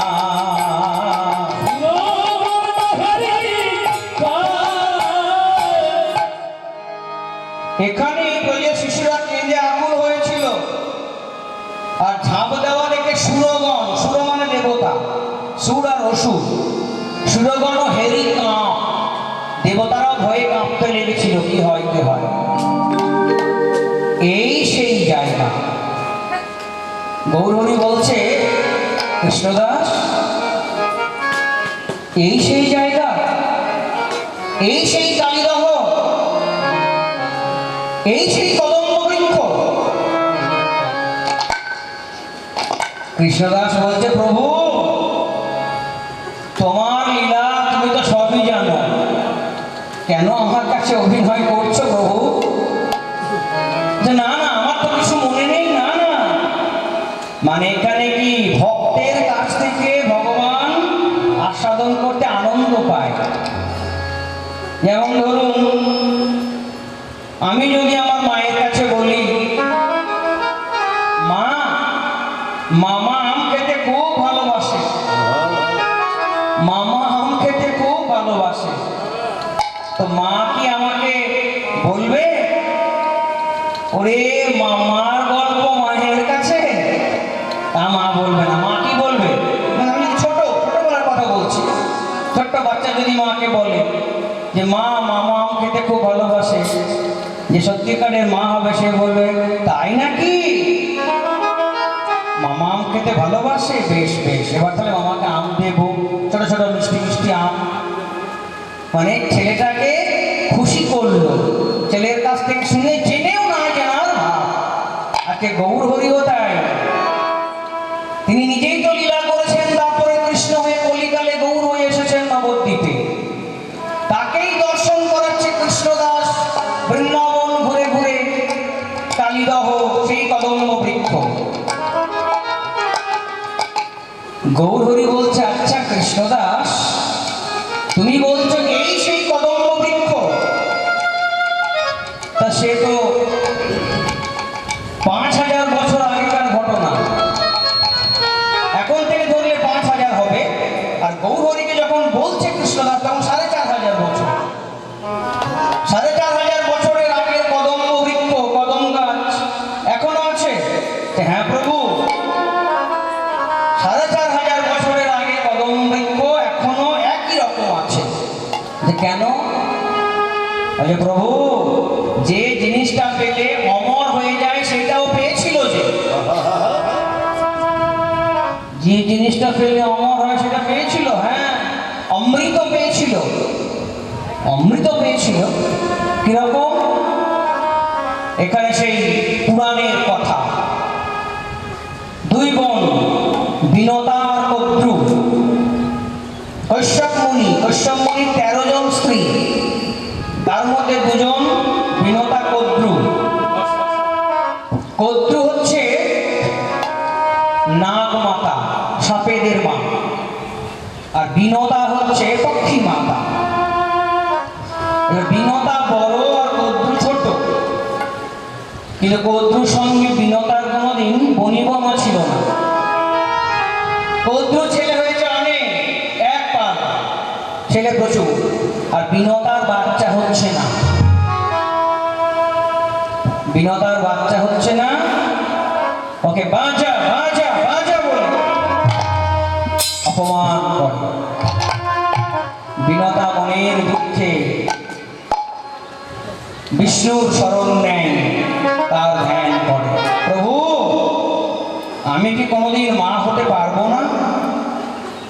এখানে বলিয়া শিশুরা কেঁদে আকুল হয়েছিল। আর ঝাঁপ দেওয়া দেখে সুরগণ, সুর মানে দেবতা, সুর আর অসুর, সুরগণ হেরি কাঁপ, দেবতারাও ভয়ে কাঁপতে লেগেছিল, কি হয় কি হয়। এই সেই জায়গা। গৌরহরি বলছে, কৃষ্ণদাস এই সেই জায়গা, এই সেই কালীদহ, এই সেই কদম্ব বৃক্ষ। কৃষ্ণদাস বলছে, প্রভু তোমার লীলা তুমি তো সবই কেন আমার কাছে অভিনয় করছো প্রভু? যে না না, আমার তো কিছু মনে নেই। না না, মানে এখানে কি ভক্তের কাছ থেকে ভগবান আস্বাদন করতে আনন্দ পায়। যেমন ধরুন, আমি যদি আমার মায়ের কাছে বলি, মা, মামা আম খেতে খুব ভালোবাসে, মামা আম খেতে খুব ভালোবাসে, তো মা কি আমাকে বলবে ওরে মামার গল্প মায়ের কাছে? তা মা বলবে না। মা কি বলবে? মানে আমি ছোটবেলার কথা বলছি, ছোট্ট বাচ্চা যদি মাকে বলে যে মা, মামা আম খেতে খুব ভালোবাসে, যে সত্যিকারের মা হবে সে বলবে তাই নাকি, মামা আম খেতে ভালোবাসে, বেশ বেশ, এবার তাহলে মামাকে আম দেবো, ছোট ছোট মিষ্টি মিষ্টি আম। মানে ছেলেটাকে খুশি করলো, ছেলের কাছ থেকে শুনে জেনেও না জানার ভাব। আজকে গৌর হরিও তাই, তিনি নিজেই তো লীলা করেছেন, তারপরে কৃষ্ণ হয়ে কলিকালে গৌর হয়ে এসেছেন নবদ্বীপে। তাকেই দর্শন করাচ্ছে কৃষ্ণদাস বৃন্দাবন ঘুরে ঘুরে, কালীদহ সেই কদম্ব বৃক্ষ। গৌর হরি বলছে, আচ্ছা কৃষ্ণদাস, তুমি বলছো এই সেই কদম্ব বৃক্ষ? তা সে তো 5000 বছর আগেকার ঘটনা, এখন থেকে ধরলে 5000 হবে। আর গৌর হরিকে যখন বলছে কৃষ্ণদাস, তখন 4500 বছর, 4500 বছরের আগের কদম্ব বৃক্ষ, কদম গাছ এখনো আছে? হ্যাঁ প্রভু, 4500 বছরের আগে কদম বৃক্ষ এখনো একই রকম আছে। যে কেন? বলে প্রভু, যে জিনিসটা পেলে অমর হয়ে যায় সেটাও পেয়েছিল, যে জিনিসটা পেলে অমর হয় সেটা পেয়েছিল। হ্যাঁ, অমৃত পেয়েছিল, অমৃত পেয়েছিল। কিরকম? এখানে সেই পুরাণের কথা, দুই বোন বিনতা আর কদ্রু, কশ্যপ মুনির 13 জন স্ত্রী, তার মধ্যে দুজন বিনতা কদ্রু। কদ্রু হচ্ছে নাগ মাতা, সাপেদের মা, আর বিনতা হচ্ছে পক্ষী মাতা। বিনতা বড় আর কদ্রু ছোট, কিন্তু কদ্রুর সঙ্গে বিনতার কোনোদিন বনিবনা ছিল না। কদ্রু ছেলে হয়েছে অনেক, এক পাল ছেলে প্রচুর, আর বিনতার বাচ্চা হচ্ছে না। বিনতার বাচ্চা হচ্ছে না, ওকে বাজা বাজা বাজা বলে অপমান করে। বিনতা মনের দুঃখে বিষ্ণুর শরণ নেয়, তার ধ্যান করে, প্রভু আমি কি কোনোদিন মা হতে পারবো না?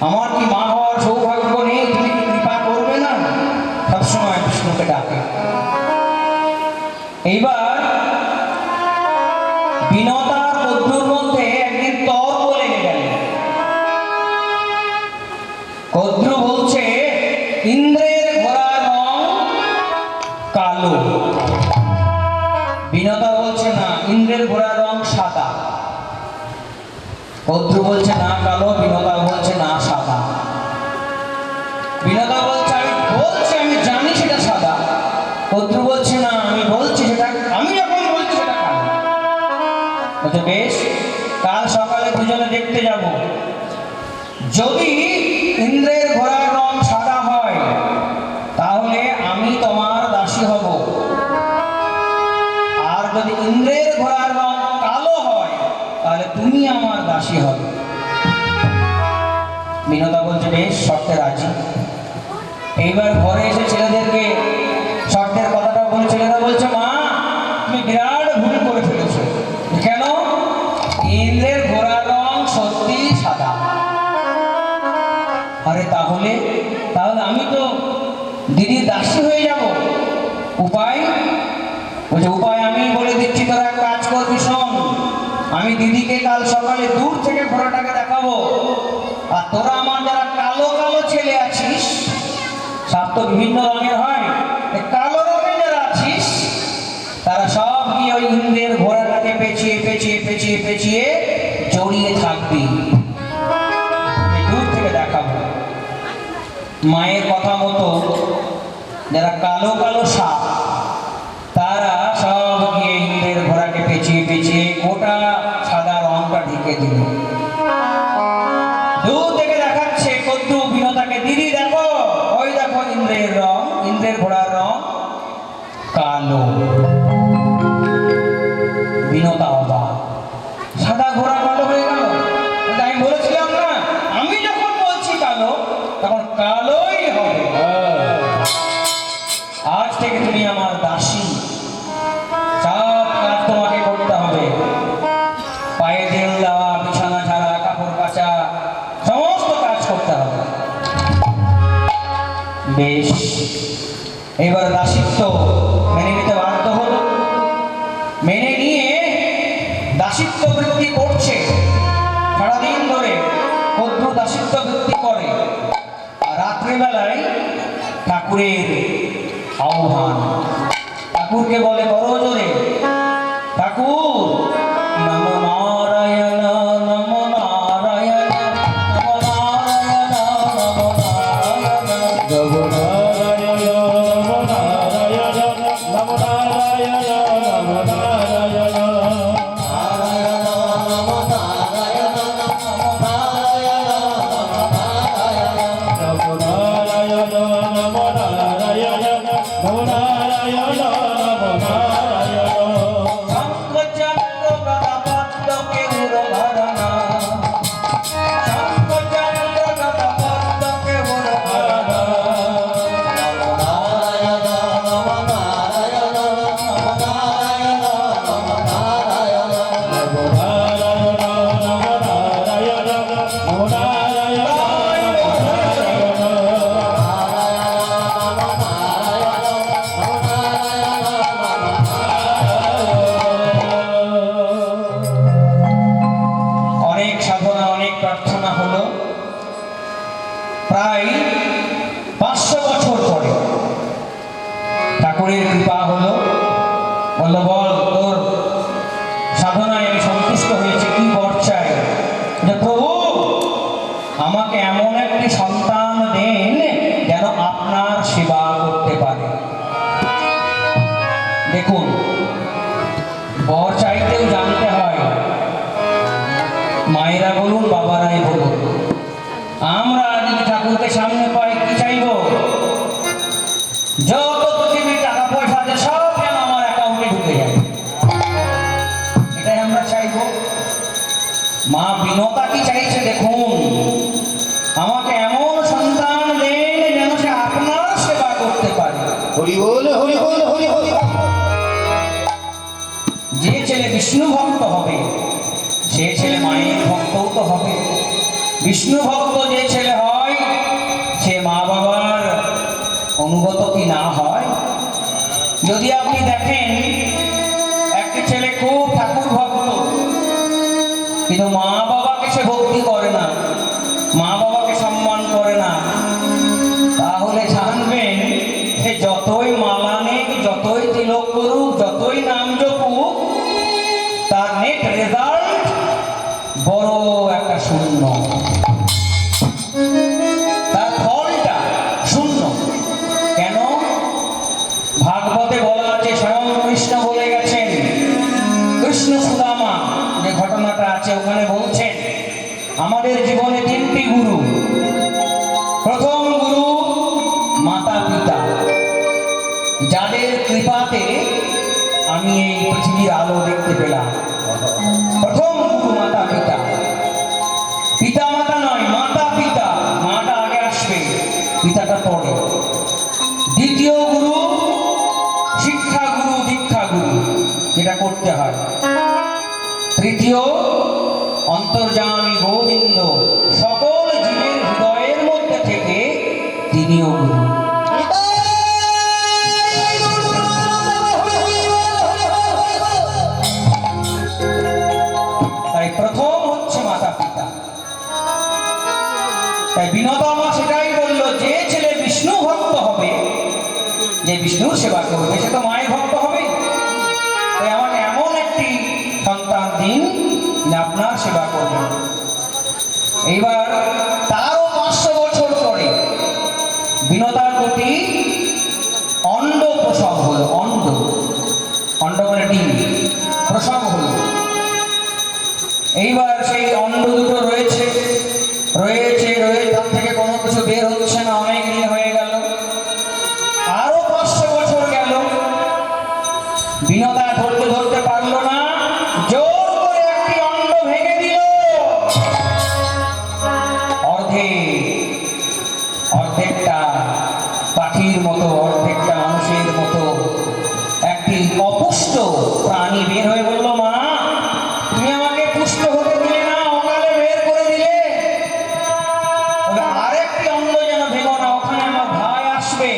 আমার কি মা হওয়ার সৌভাগ্য নেই? তুমি কি কৃপা করবে না? সবসময় বিষ্ণুকে ডাকে। এইবার বিনতার কদ্রুর মধ্যে একদিন তর্ক লেগে গেল। কদ্রু বলছে ইন্দ্রের ঘোড়ার রং কালো, বিনতা বলছে না, ইন্দ্রের ঘোড়ার রং সাদা। কদ্রু বলছে না কালো, বিনতা বলছে না সাদা। বিনতা বলছে আমি জানি সেটা সাদা। কদ্রু বলছে না, আমি বলছি সেটা, আমি যখন বলছি সেটা কালো। বলছে বেশ, কাল সকালে দুজনে দেখতে যাব। যদি ইন্দ্রের ঘোড়ার রং সাদা হয় তাহলে আমি তোমার দাসী হব, আর যদি ইন্দ্রের ঘোড়ার রং কালো হয় তাহলে তুমি আমার দাসী হবে। বিনতা বলছে বেশ, শর্তে রাজি। এইবার ঘরে এসে ছেলেদেরকে শর্তের কথাটা বলে, ছেলেরা বলছে মা তুমি বিরাট ভুল করে ফেলেছো। কেন? ইন্দ্রের ঘোড়ার রং সত্যি সাদা। আরে তাহলে তাহলে আমি তো দিদির দাসী হয়ে যাব, উপায়? বলছে উপায় আমি বলে দিচ্ছি, তোরা কাজ করবি শোন। আমি দিদিকে কাল সকালে দূর থেকে ঘোড়াটাকে দেখাবো, আর তোরা আমার যারা কালো কালো ছেলে আছিস, সাপ তো বিভিন্ন রঙের হয়, মায়ের কথা মতো যারা কালো কালো সাপ তারা সব গিয়ে ইন্দ্রের ঘোড়াকে পেঁচিয়ে পেঁচিয়ে গোটা সাদা রংটা ঢেকে দিল। দূর থেকে দেখাচ্ছে কদ্দু বিনতাকে, দিদি দেখো, ওই দেখো ইন্দ্রের রং, ইন্দ্রের ঘোড়ার রং কালো। বিনতা অবাক, সাদা ঘোড়া কালো হয়ে গেল? আমি বলেছিলাম না, আমি যখন বলছি কালো তখন কালোই হবে। আজ থেকে তুমি আমার দাসী, সব কাজ তোমাকে করতে হবে, পায়ে তেল দেওয়া, বিছানা ঝাড়া, কাপড় কাচা, সমস্ত কাজ করতে হবে। বেশ, এবার দাসিত্ব মেনে নিতে বাধ্য হলো। মেনে নিয়ে দাসিত্ব বৃত্তি করছে সারাদিন ধরে, কদ্দু দাসিত্ব বৃত্তি করে। আর রাত্রিবেলায় ঠাকুরের আহ্বান, ঠাকুরকে বলে বড় জোরে, ঠাকুর নমো নারায়ণ নমো নারায়ণ নমো নারায়ণ নমো নারায়ণ। নমো নারায়ণ নমো নারায়ণ নমো নারায়ণ নমো নারায়ণ। নারায়ণ নমো নারায়ণ নমো নারায়ণ নমো নারায়ণ। নমো নারায়ণ নমো নারায়ণ নমো নারায়ণ নমো নারায়ণ। শঙ্খ চক্র গদা পদ্ম কেউর ভরনা, শঙ্খ চক্র গদা পদ্ম কেউর ভরনা। নমো নারায়ণ নমো নারায়ণ নমো নারায়ণ নমো নারায়ণ। নমো নারায়ণ নমো নারায়ণ নমো নারায়ণ নমো নারায়ণ। অনেক সাধনা, অনেক প্রার্থনা হলো। প্রায় 500 বছর পরে ঠাকুরের কৃপা হলো। বলল, বল তোর সাধনায় আমি সন্তুষ্ট হয়েছে, কি বর চাই? যে প্রভু আমাকে এমন একটি সন্তান দেন যেন আপনার সেবা করতে পারে। দেখুন, বর চাইতেও জানতে হয়, মায়েরা বলুন বাবারাই বলুন, আমরা যদি ঠাকুরকে সামনে পাই কি চাইব? যত পৃথিবীর টাকা পয়সা আছে সব যেন আমার অ্যাকাউন্টে ঢুকে যায়, এটাই আমরা চাইব। মা বিনতা কি চাইছে দেখুন, আমাকে এমন সন্তান দেন যেন সে আপনার সেবা করতে পারে। হরি বল হরি বল হরি হরি। যে ছেলে বিষ্ণু ভক্ত হবে সে ছেলে মায়ের ভক্তও তো হবে। বিষ্ণু ভক্ত যে ছেলে হয় সে মা বাবার অনুগত কি না হয়? যদি আপনি দেখেন একটি ছেলে খুব ঠাকুর ভক্ত কিন্তু মা বাবাকে সে ভক্তি করে না, মা বাবাকে সম্মান করে না, তাহলে জানবেন সে যতই মালা নেক, যতই তিলক করুক, যতই নাম জপুক, তার নেট রেজাল্ট বড় একটা শূন্য, তার ফলটা শূন্য। কেন? ভাগবতে বলা আছে, স্বয়ং কৃষ্ণ বলে গেছেন, কৃষ্ণ সুদামা যে ঘটনাটা আছে ওখানে বলছেন আমাদের জীবনে 3টি গুরু। প্রথম গুরু মাতা পিতা, যাদের কৃপাতে আমি এই পৃথিবীর আলো দেখতে পেলাম। প্রথম গুরু মাতা পিতা, পিতা মাতা নয়, মাতা পিতা। মাটা আগে আসবে, পিতাটা পরে। দ্বিতীয় গুরু শিক্ষা গুরু, দীক্ষা গুরু, যেটা করতে হয়। তৃতীয় অন্তর্যামী গোবিন্দ, সকল জীবের হৃদয়ের মধ্যে থেকে তিনিও গুরু। তাই প্রথম হচ্ছে মাতা পিতা। তাই বিনোদা মা সেটাই বললো, যে ছেলে বিষ্ণু ভক্ত হবে, যে বিষ্ণুর সেবা করবে, সে তো মায়ের ভক্ত হবে। তাই আমাকে এমন একটি সন্তান দিন যে আপনার সেবা করবেন। এইবার তারও 500 বছর পরে বিনতার দুটি অন্ড প্রসব হলো। অন্ড অন্ড মানে ডিম, প্রসব হলো। এইবার সেই অন্ড দুটো রয়েছে রয়েছে রয়ে তার থেকে কোনো কিছু বের হচ্ছে না। অনেক দিন হয়ে গেল, আরো 500 বছর গেল। বিনতা ধরতে ধরতে পারলো না, জোর করে একটি অন্ড ভেঙে দিল। অর্ধেকটা পাখির মতো, অর্ধেকটা মানুষের মতো একটি অপুষ্ট প্রাণী বের হয়ে বলল, মা তুমি আমাকে পুষ্ট হতে দিলে না, অকালে বের করে দিলে। তবে আরেকটি অঙ্গ যেন ভেঙো না, ওখানে আমার ভাই আসবে।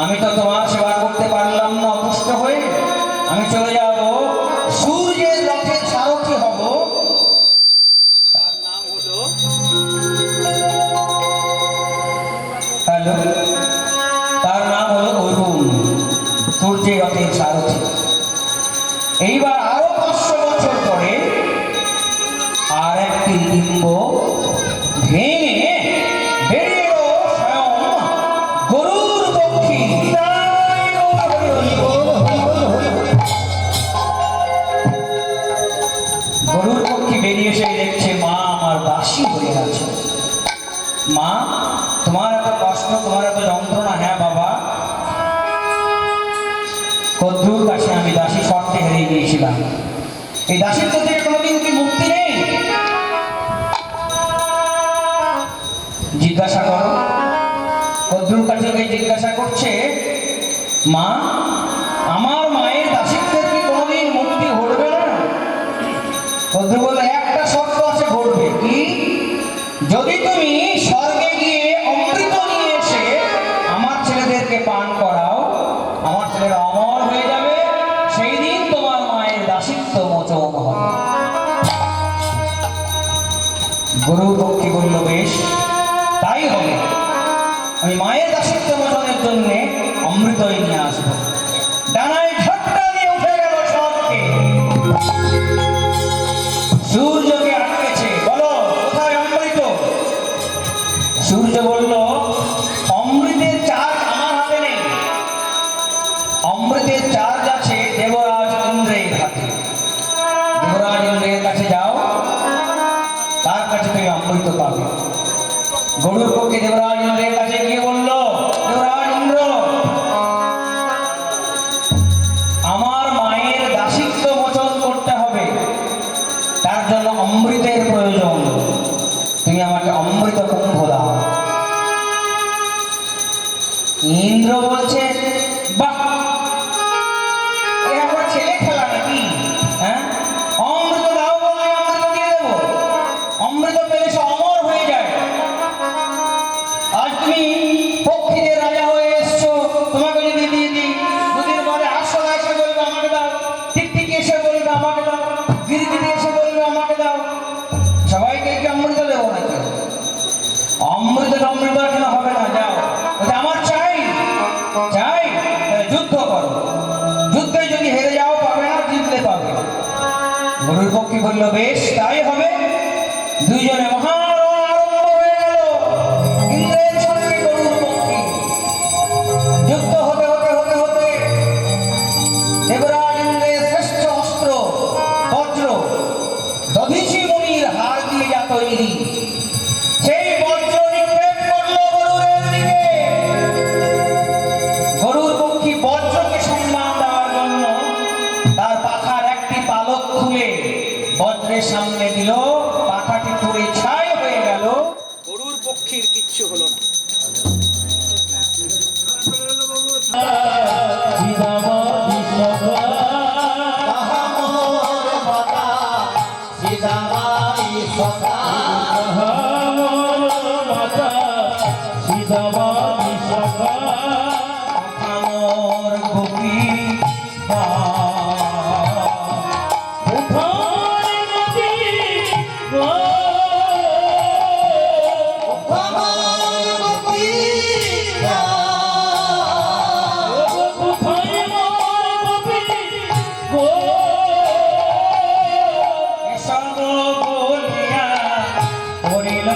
আমি তো তোমার সেবা করতে পারলাম না অপুষ্ট হয়ে, আমি চলে যাব, সূর্যের রথের সারথি হব। তার নাম হলো তার নাম হলো অরুণ, সূর্যের রথের সারথি। এইবার আরো 500 বছর পরে আর একটি ডিম্ব ভেঙে বেরিয়ে এলো স্বয়ং গরুর পক্ষী। গরুর পক্ষী বেরিয়ে এসে দেখছে মা আমার দাসী হয়ে আছে। মা তোমার এত কষ্ট, তোমার এত যন্ত্রণা। হ্যাঁ বাবা, কদ্রুর কাছে আমি দাসী শর্তে হেরে গিয়েছিলাম। এই দাসীত্ব থেকে কোনোদিন কি মুক্তি নেই? জিজ্ঞাসা করো। কদ্রুর কাছে জিজ্ঞাসা করছে, মা আমার মায়ের দাসিত্বের কি কোনোদিন মুক্তি ঘটবে না? কদ্রু বললো, একটা শর্ত আছে, ঘটবে। কি? যদি তুমি স্বর্গে গিয়ে অমৃত নিয়ে এসে আমার ছেলেদেরকে পান করাও, আমার ছেলেরা অমর হয়ে যাবে, সেই দিন তোমার মায়ের দাসিত্ব মোচন হবে। গরুর পক্ষী বলল, বেশ তাই হবে, আমি মায়ের দাসিত্ব মোচনের জন্য অমৃতই নিয়ে আসবো। ডানায় ঝটকা দিয়ে উঠে গেল স্বর্গে। সূর্যকে আটকেছে, বলো কোথায় অমৃত? সূর্য বলল, অমৃতের চার্জ আমার হাতে নেই, অমৃতের চার্জ আছে দেবরাজ ইন্দ্রের হাতে। দেবরাজ ইন্দ্রের কাছে যাও, তার কাছে তুমি অমৃত পাবে। গরুর পক্ষে দেবরাজ ইন্দ্রের কাছে গিয়ে বলল, দেবরাজ ইন্দ্র, আমার মায়ের দাসিত্ব মোচন করতে হবে, তার জন্য অমৃতের প্রয়োজন, তুমি আমাকে অমৃত কুম্ভ দাও। ইন্দ্র বলছে, বাহ, এটা আমার ছেলে খেলা নাকি? হ্যাঁ, অমৃত দাও বলে অমৃত দিয়ে দেবো? অমৃত পেলে সে অমর হয়ে যায়। আজ তুমি পক্ষীদের রাজা হয়ে এসছো, তোমাকে যদি দিয়ে দিই, দুদিন পরে আসলা এসে বলবে আমাকে দাও, টিকটিকি এসে বলবে আমাকে দাও, গিরগিটি এসে বলবে আমাকে দাও, সবাইকে কি অমৃত দেবো নাকি? অমৃত কেন হবে না? যাও, ওটা আমার চাই চাই, যুদ্ধ করো, যুদ্ধে যদি হেরে যাও পাবে না, জিতলে পাবে। গরুর পক্ষী বলল, বেশ তাই হবে। দুইজনে মহারণ আরম্ভ হয়ে গেল, ইন্দ্রের সঙ্গে গরুর পক্ষী। যুদ্ধ হতে হতে হতে হতে দেবরাজ ইন্দ্রের শ্রেষ্ঠ অস্ত্র বজ্র, দধিচি মুনির হাড় দিয়ে যা তৈরি, সেই বজ্র নিক্ষেপ করলো গরুরের দিকে। গরুর পক্ষী বজ্রকে সম্মান দেওয়ার জন্য তার পাখার একটি পালক খুলে বজ্রের সামনে দিল, পাখাটি পুড়ে ছাই হয়ে গেল। গরুর পক্ষীর কিচ্ছু হলো না। সীতাবতী সভা, তাহা মোর মাতা সীতামাই সখা। মাতা সীতাবতী সভা, আমার গোপী মা, কোথায় নদী গো? আমার গোপীরা কোথায় মোর গোপী গো? এসব বলিয়া করিল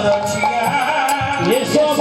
রচিয়া, এসব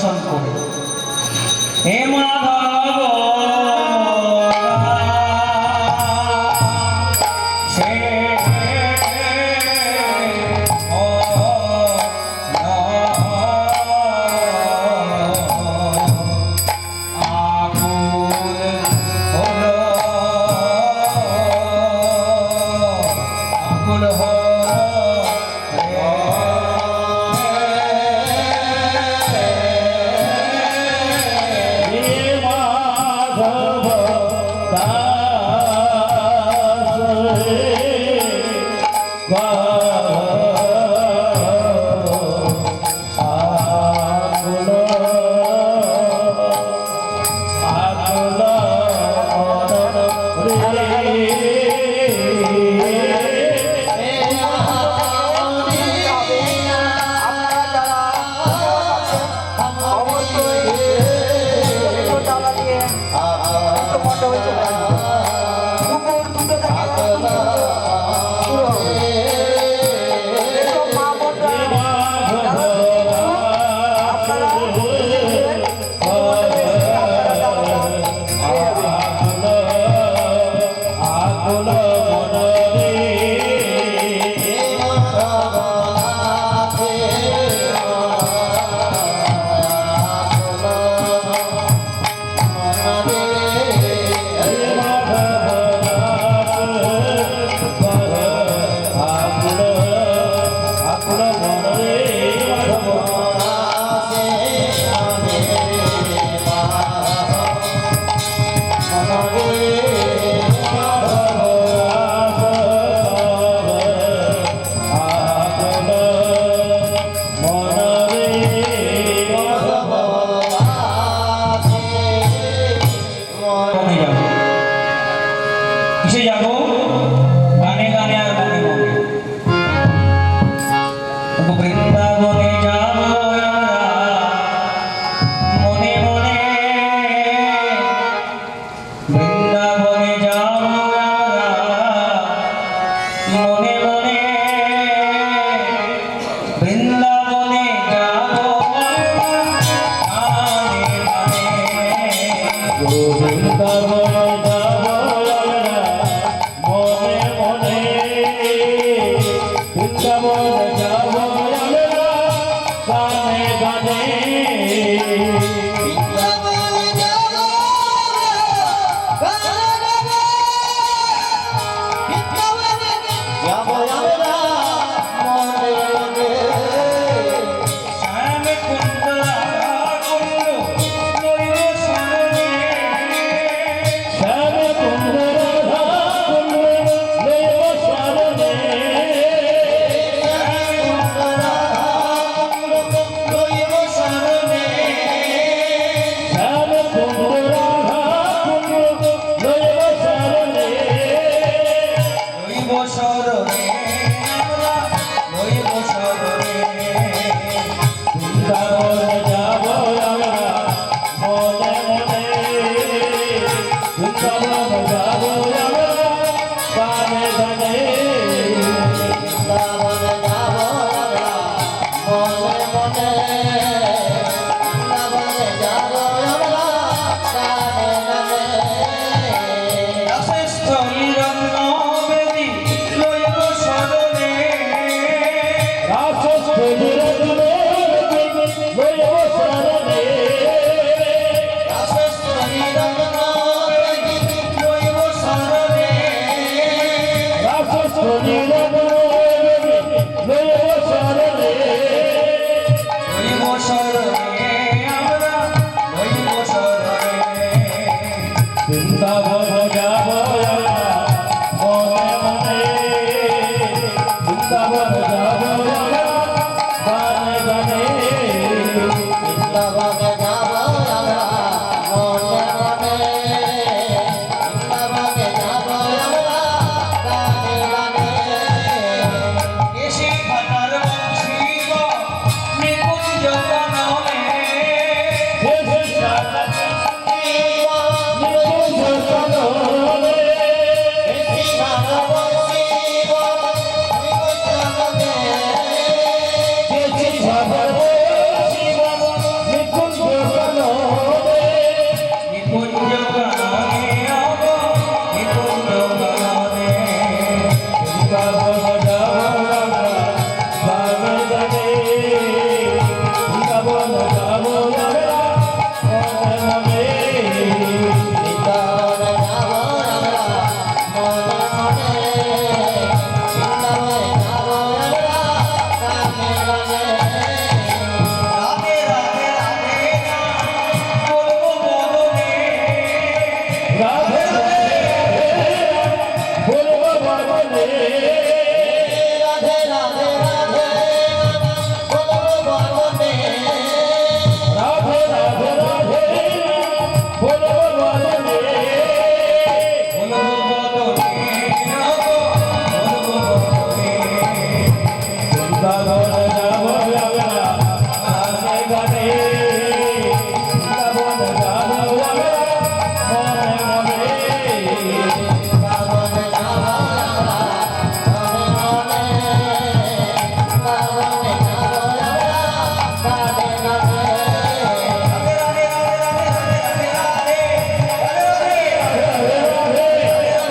দর্শন করে। হে মাধব সে হে মাধব দাস হে আকুল আকুল মন কিসে যাবো? গানে গানে আর মনে মনে। বৃন্দাবনে যাবো আমরা মনে মনে, বৃন্দাবনে যাবো আমরা মনে মনে, বৃন্দাবনে যাবো গানে গানে। বৃন্দাবন যাব মনে মনে, বৃন্দাবন যাব গানে গানে।